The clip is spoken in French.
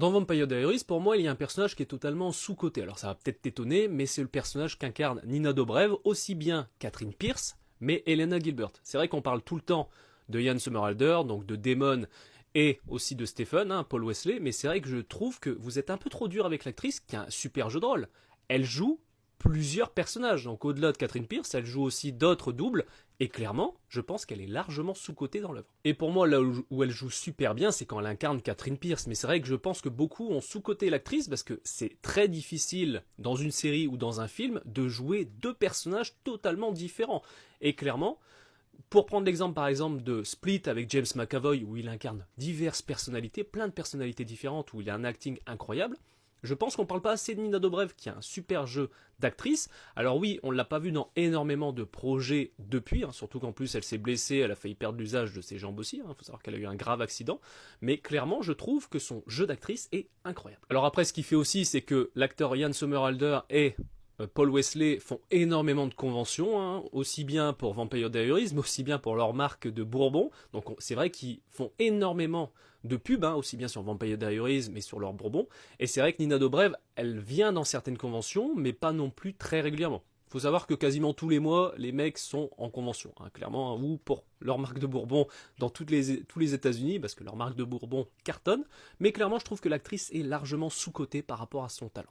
Dans Vampire Diaries, pour moi, il y a un personnage qui est totalement sous-coté. Alors ça va peut-être t'étonner, mais c'est le personnage qu'incarne Nina Dobrev, aussi bien Catherine Pierce, mais Elena Gilbert. C'est vrai qu'on parle tout le temps de Ian Somerhalder, donc de Damon, et aussi de Stephen, hein, Paul Wesley, mais c'est vrai que je trouve que vous êtes un peu trop dur avec l'actrice, qui a un super jeu de rôle. Elle joue plusieurs personnages, donc au-delà de Catherine Pierce, elle joue aussi d'autres doubles, et clairement, je pense qu'elle est largement sous-cotée dans l'œuvre. Et pour moi, là où elle joue super bien, c'est quand elle incarne Catherine Pierce. Mais c'est vrai que je pense que beaucoup ont sous-coté l'actrice parce que c'est très difficile, dans une série ou dans un film, de jouer deux personnages totalement différents. Et clairement, pour prendre l'exemple par exemple de Split avec James McAvoy, où il incarne diverses personnalités, plein de personnalités différentes, où il a un acting incroyable, je pense qu'on ne parle pas assez de Nina Dobrev, qui a un super jeu d'actrice. Alors oui, on ne l'a pas vu dans énormément de projets depuis, hein, surtout qu'en plus elle s'est blessée, elle a failli perdre l'usage de ses jambes aussi, il faut savoir qu'elle a eu un grave accident, mais clairement je trouve que son jeu d'actrice est incroyable. Alors après ce qu'il fait aussi, c'est que l'acteur Ian Somerhalder et Paul Wesley font énormément de conventions, hein, aussi bien pour Vampire Diaries, mais aussi bien pour leur marque de Bourbon. Donc c'est vrai qu'ils font énormément de pubs, hein, aussi bien sur Vampire Diaries, mais sur leur Bourbon. Et c'est vrai que Nina Dobrev, elle vient dans certaines conventions, mais pas non plus très régulièrement. Il faut savoir que quasiment tous les mois, les mecs sont en convention, hein, clairement, ou pour leur marque de Bourbon dans tous les États-Unis, parce que leur marque de Bourbon cartonne. Mais clairement, je trouve que l'actrice est largement sous-cotée par rapport à son talent.